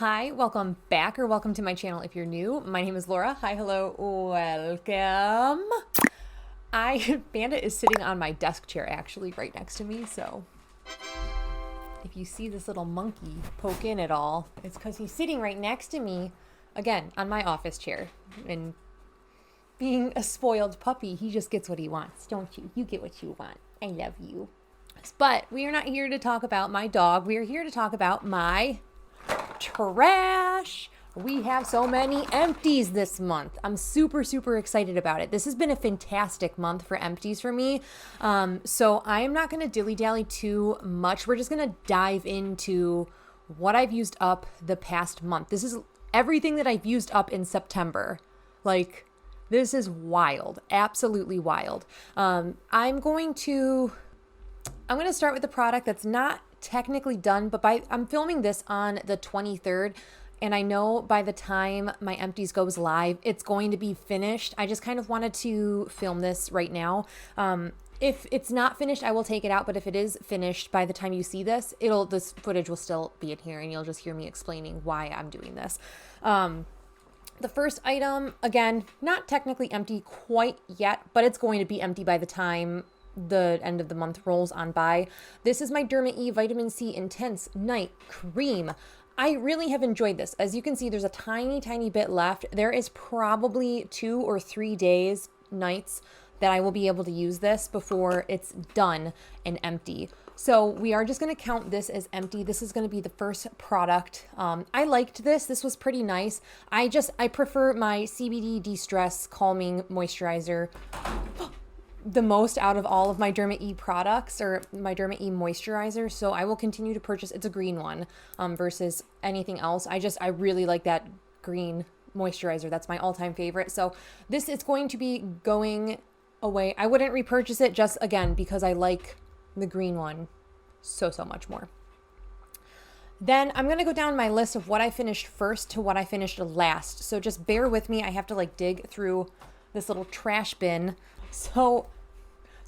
Hi, welcome back or welcome to my channel if you're new. My name is Laura. Hi, hello, welcome. Bandit is sitting on my desk chair actually right next to me, so if you see this little monkey poke in at all, it's because he's sitting right next to me, again, on my office chair. And being a spoiled puppy, he just gets what he wants, don't you? You get what you want. I love you. But we are not here to talk about my dog. We are here to talk about my trash. We have so many empties this month. I'm super excited about it. This has been a fantastic month for empties for me. So I am not going to dilly-dally too much. We're just going to dive into what I've used up the past month. This is everything that I've used up in September. Like, this is wild. Absolutely wild. I'm going to start with the product that's not technically done, but I'm filming this on the 23rd, and I know by the time my empties goes live, it's going to be finished. I just kind of wanted to film this right now. If it's not finished, I will take it out, but if it is finished by the time you see this, this footage will still be in here, and you'll just hear me explaining why I'm doing this. The first item, again, not technically empty quite yet, but it's going to be empty by the time the end of the month rolls on by. This is my 𝘉𝘺𝘴𝘕 Vitamin C Intense Night Cream. I really have enjoyed this. As you can see, there's a tiny bit left. There is probably 2 or 3 days, nights, that I will be able to use this before it's done and empty. So we are just going to count this as empty. This is going to be the first product. I liked this. This was pretty nice. I prefer my CBD De-Stress Calming Moisturizer the most out of all of my 𝘉𝘺𝘴𝘕 products, or my 𝘉𝘺𝘴𝘕 moisturizer. So I will continue to purchase. It's a green one versus anything else. I really like that green moisturizer. That's my all-time favorite. So this is going to be going away. I wouldn't repurchase it, just again because I like the green one so much more. Then I'm going to go down my list of what I finished first to what I finished last. So just bear with me. I have to dig through this little trash bin. So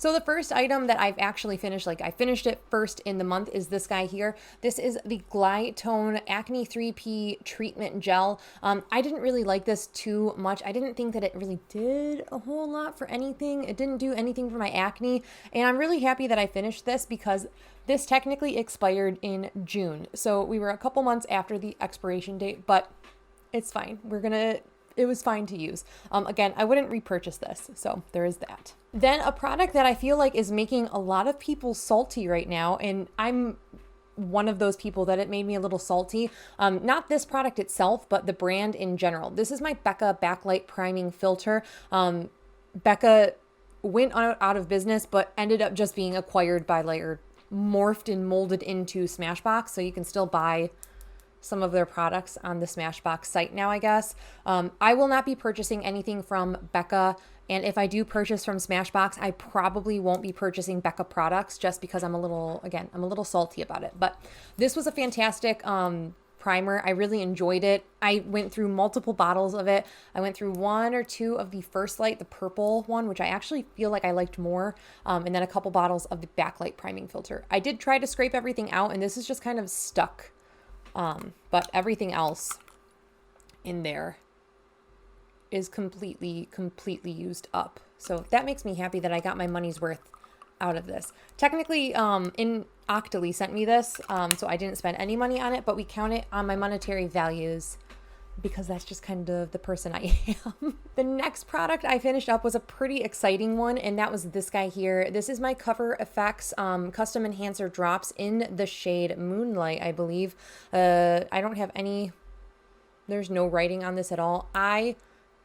the first item that I've actually finished, I finished it first in the month, is this guy here. This is the Glytone Acne 3P Treatment Gel. I didn't really like this too much. I didn't think that it really did a whole lot for anything. It didn't do anything for my acne. And I'm really happy that I finished this because this technically expired in June. So we were a couple months after the expiration date, but it's fine. It was fine to use. Again, I wouldn't repurchase this, so there is that. Then a product that I feel like is making a lot of people salty right now, and I'm one of those people that it made me a little salty. Not this product itself, but the brand in general. This is my Becca Backlight Priming Filter. Becca went out of business, but ended up just being acquired by, or morphed and molded into Smashbox, so you can still buy some of their products on the Smashbox site now, I guess. I will not be purchasing anything from Becca, and if I do purchase from Smashbox, I probably won't be purchasing Becca products just because I'm a little salty about it. But this was a fantastic primer. I really enjoyed it. I went through multiple bottles of it. I went through 1 or 2 of the First Light, the purple one, which I actually feel like I liked more, and then a couple bottles of the Backlight Priming Filter. I did try to scrape everything out, and this is just kind of stuck. But everything else in there is completely used up. So that makes me happy that I got my money's worth out of this. Technically, Octoly sent me this, so I didn't spend any money on it, but we count it on my monetary values because that's just kind of the person I am. The next product I finished up was a pretty exciting one, and that was this guy here. This is my CoverFX Custom Enhancer Drops in the shade Moonlight, I believe. I don't have any, there's no writing on this at all. I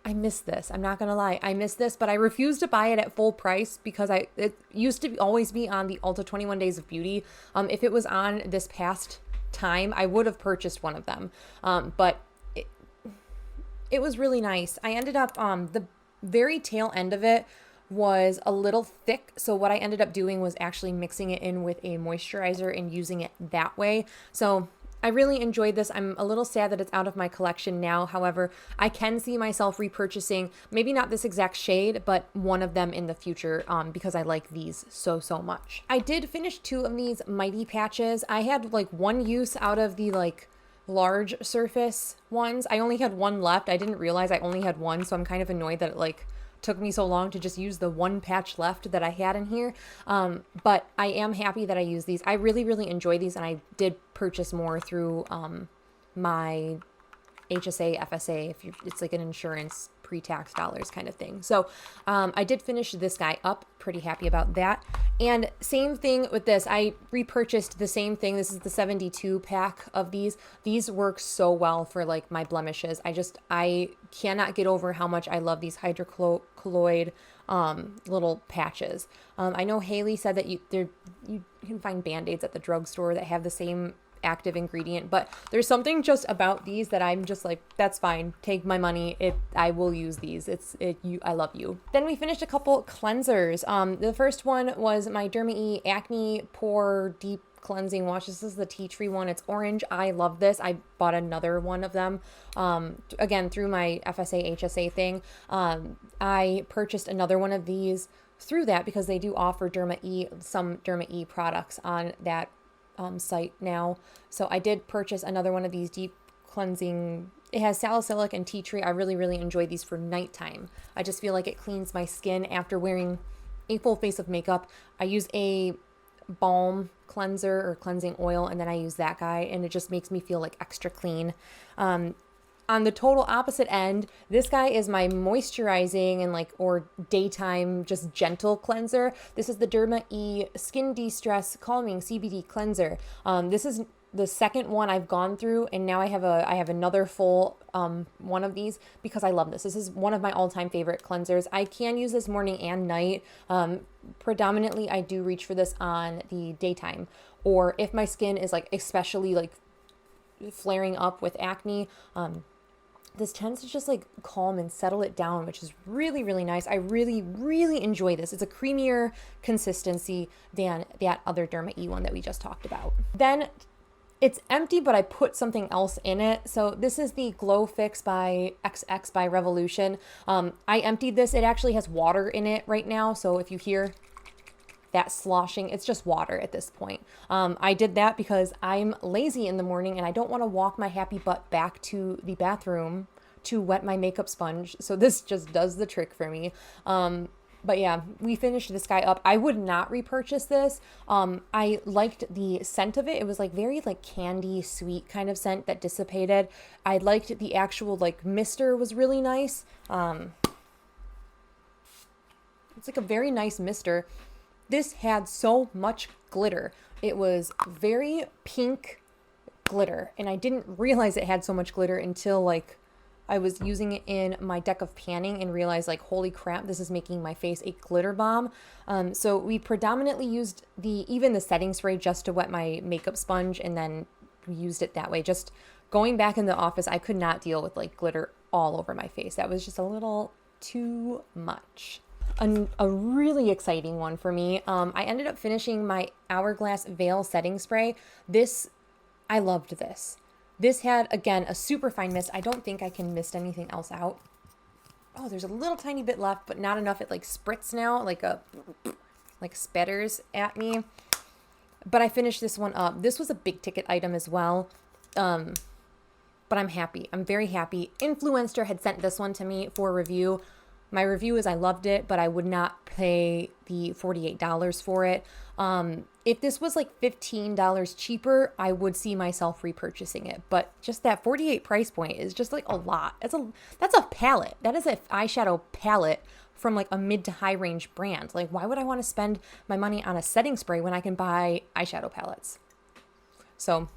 miss this. I'm not gonna lie. I miss this, but I refuse to buy it at full price because it used to always be on the Ulta 21 Days of Beauty. If it was on this past time, I would have purchased one of them. But it was really nice. I ended up, the very tail end of it was a little thick. So what I ended up doing was actually mixing it in with a moisturizer and using it that way. So I really enjoyed this. I'm a little sad that it's out of my collection now. However, I can see myself repurchasing, maybe not this exact shade, but one of them in the future because I like these so much. I did finish 2 of these Mighty patches. I had 1 use out of the large surface ones. I only had one left. I didn't realize I only had one, so I'm kind of annoyed that it like took me so long to just use the one patch left that I had in here. But I am happy that I used these. I really, really enjoy these, and I did purchase more through my HSA, FSA, it's like an insurance pre-tax dollars kind of thing. So I did finish this guy up, pretty happy about that. And same thing with this, I repurchased the same thing. This is the 72 pack of these. These work so well for like my blemishes. I cannot get over how much I love these hydrocolloid little patches. I know Haley said that you can find Band-Aids at the drugstore that have the same active ingredient, but there's something just about these that I'm just like, that's fine, take my money, I will use these. I love you. Then we finished a couple cleansers. The first one was my 𝘠𝘠𝘴𝘦 Acne Pore Deep Cleansing Wash. This is the tea tree one. It's orange. I love this. I bought another one of them again through my FSA HSA thing. I purchased another one of these through that because they do offer some 𝘠𝘠𝘴 products on that site now. So I did purchase another one of these deep cleansing. It has salicylic and tea tree. I really, really enjoy these for nighttime. I just feel like it cleans my skin after wearing a full face of makeup. I use a balm cleanser or cleansing oil, and then I use that guy, and it just makes me feel like extra clean. On the total opposite end, this guy is my moisturizing and or daytime just gentle cleanser. This is the 𝘠𝘠𝘴 Skin De-Stress Calming CBD Cleanser. This is the second one I've gone through, and now I have another full one of these because I love this. This is one of my all-time favorite cleansers. I can use this morning and night. Predominantly, I do reach for this on the daytime, or if my skin is especially flaring up with acne. This tends to just calm and settle it down, which is really, really nice. I really, really enjoy this. It's a creamier consistency than that other 𝘠𝘠𝘴 one that we just talked about. Then it's empty, but I put something else in it. So this is the Glow Fix by XX by Revolution. I emptied this. It actually has water in it right now. So if you hear that sloshing, it's just water at this point. I did that because I'm lazy in the morning and I don't want to walk my happy butt back to the bathroom to wet my makeup sponge. So this just does the trick for me. But yeah, we finished this guy up. I would not repurchase this. I liked the scent of it. It was very candy sweet kind of scent that dissipated. I liked the actual mister was really nice. It's a very nice mister. This had so much glitter. It was very pink glitter, and I didn't realize it had so much glitter until I was using it in my deck of panning and realized holy crap, this is making my face a glitter bomb. So we predominantly used even the setting spray just to wet my makeup sponge, and then we used it that way. Just going back in the office, I could not deal with glitter all over my face. That was just a little too much. A really exciting one for me. I ended up finishing my Hourglass Veil Setting Spray. I loved this. This had, again, a super fine mist. I don't think I can mist anything else out. Oh, there's a little tiny bit left, but not enough. It spritz now, spatters at me. But I finished this one up. This was a big ticket item as well. But I'm happy. I'm very happy. Influencer had sent this one to me for review. My review is I loved it, but I would not pay the $48 for it. If this was $15 cheaper, I would see myself repurchasing it. But just that $48 price point is just a lot. That's a palette. That is an eyeshadow palette from a mid to high range brand. Why would I want to spend my money on a setting spray when I can buy eyeshadow palettes? So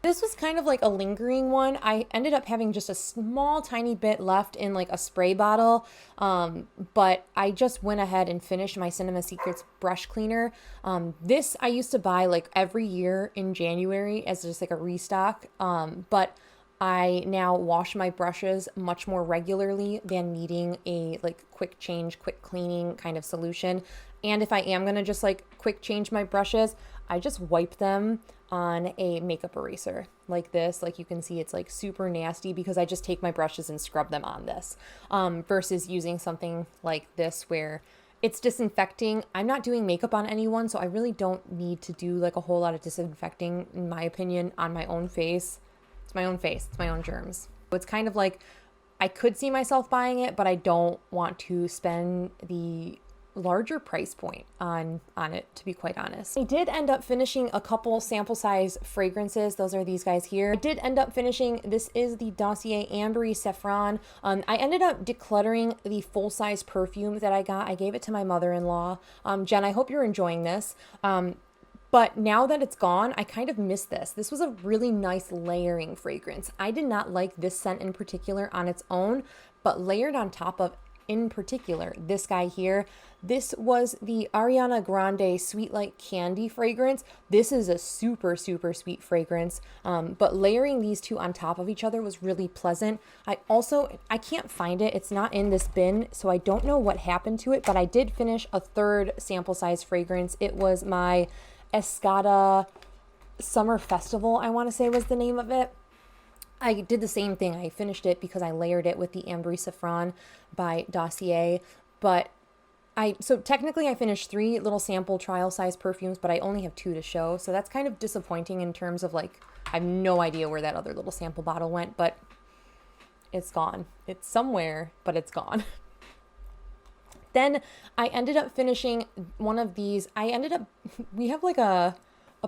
this was kind of a lingering one. I ended up having just a small tiny bit left in a spray bottle, but I just went ahead and finished my Cinema Secrets brush cleaner. This I used to buy every year in January as just a restock, but I now wash my brushes much more regularly than needing a quick change, quick cleaning kind of solution. And if I am gonna just quick change my brushes, I just wipe them on a makeup eraser like this. You can see it's super nasty because I just take my brushes and scrub them on this, versus using something like this where it's disinfecting. I'm not doing makeup on anyone, so I really don't need to do a whole lot of disinfecting, in my opinion, on my own face. It's my own face. It's my own germs. It's kind of like I could see myself buying it, but I don't want to spend the larger price point on it, to be quite honest. I did end up finishing a couple sample size fragrances. Those are these guys here. I did end up finishing, this is the Dossier Ambery Saffron. I ended up decluttering the full size perfume that I got. I gave it to my mother-in-law. Jen, I hope you're enjoying this. But now that it's gone, I kind of miss this. This was a really nice layering fragrance. I did not like this scent in particular on its own, but layered on top of, in particular, this guy here. This was the Ariana Grande Sweet Like Candy fragrance. This is a super, super sweet fragrance, but layering these two on top of each other was really pleasant. I can't find it. It's not in this bin, so I don't know what happened to it, but I did finish a third sample size fragrance. It was my Escada Summer Festival, I want to say was the name of it. I did the same thing. I finished it because I layered it with the Ambery Saffron by Dossier, but so technically I finished 3 little sample trial size perfumes, but I only have 2 to show. So that's kind of disappointing in terms of like, I have no idea where that other little sample bottle went, but it's gone. It's somewhere, but it's gone. Then I ended up finishing one of these. We have like a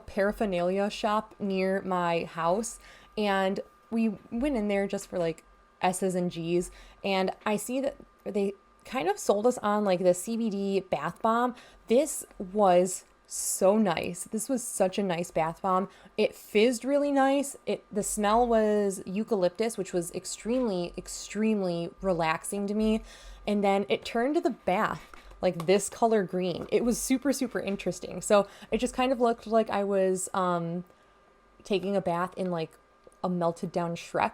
paraphernalia shop near my house, and we went in there just for like S's and G's, and I see that they kind of sold us on like the CBD bath bomb. This was so nice. This was such a nice bath bomb. It fizzed really nice. The smell was eucalyptus, which was extremely, extremely relaxing to me. And then it turned to the bath like this color green. It was super, super interesting. So it just kind of looked like I was taking a bath in like a melted down Shrek,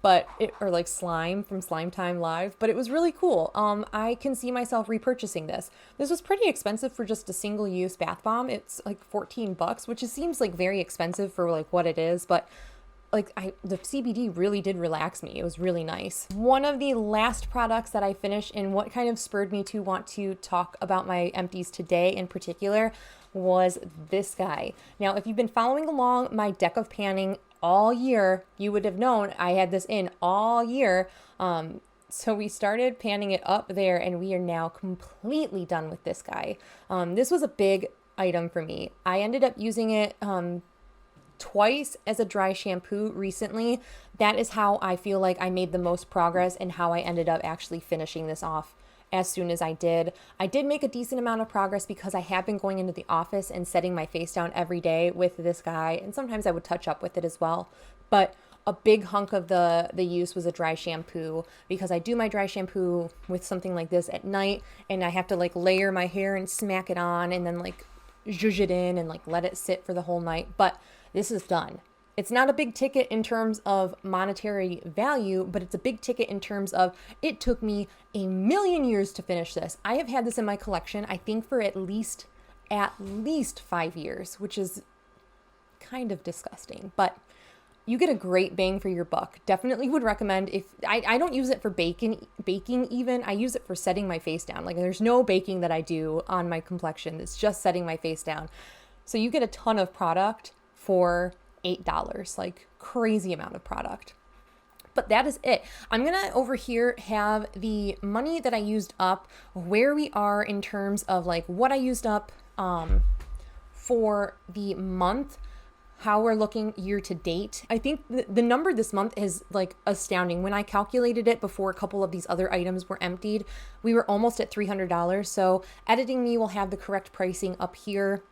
or like slime from Slime Time Live, but it was really cool. I can see myself repurchasing this. This was pretty expensive for just a single use bath bomb. It's like $14, which seems like very expensive for like what it is, but like the CBD really did relax me. It was really nice. One of the last products that I finished and what kind of spurred me to want to talk about my empties today in particular was this guy. Now, if you've been following along my deck of panning all year, you would have known I had this in all year. So we started panning it up there and we are now completely done with this guy. This was a big item for me. I ended up using it twice as a dry shampoo recently. That is how I feel like I made the most progress and how I ended up actually finishing this off as soon as I did. I did make a decent amount of progress because I have been going into the office and setting my face down every day with this guy, and sometimes I would touch up with it as well. But a big hunk of the use was a dry shampoo, because I do my dry shampoo with something like this at night, and I have to like layer my hair and smack it on and then like zhuzh it in and like let it sit for the whole night. But this is done. It's not a big ticket in terms of monetary value, but it's a big ticket in terms of it took me a million years to finish this. I have had this in my collection, I think, for at least 5 years, which is kind of disgusting, but you get a great bang for your buck. Definitely would recommend. If I don't use it for baking even. I use it for setting my face down. Like there's no baking that I do on my complexion. It's just setting my face down. So you get a ton of product for $8, like crazy amount of product. But that is it. I'm gonna over here have the money that I used up, where we are in terms of like what I used up for the month, how we're looking year to date. I think the number this month is like astounding. When I calculated it before a couple of these other items were emptied, we were almost at $300. So editing me will have the correct pricing up here.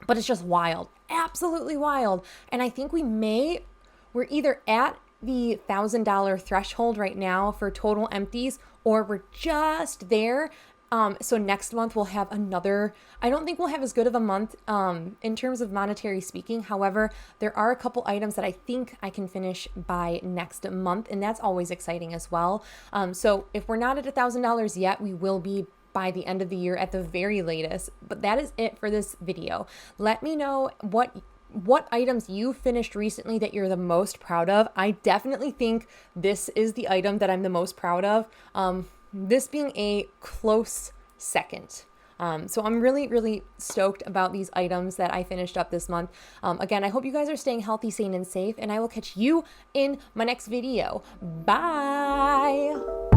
But it's just wild, absolutely wild. And I think we're either at the $1,000 threshold right now for total empties, or we're just there. So next month we'll have another, I don't think we'll have as good of a month in terms of monetary speaking. However, there are a couple items that I think I can finish by next month, and that's always exciting as well. So if we're not at $1,000 yet, we will be by the end of the year at the very latest. But that is it for this video. Let me know what items you finished recently that you're the most proud of. I definitely think this is the item that I'm the most proud of. This being a close second. So I'm really, really stoked about these items that I finished up this month. Again, I hope you guys are staying healthy, sane, and safe, and I will catch you in my next video. Bye!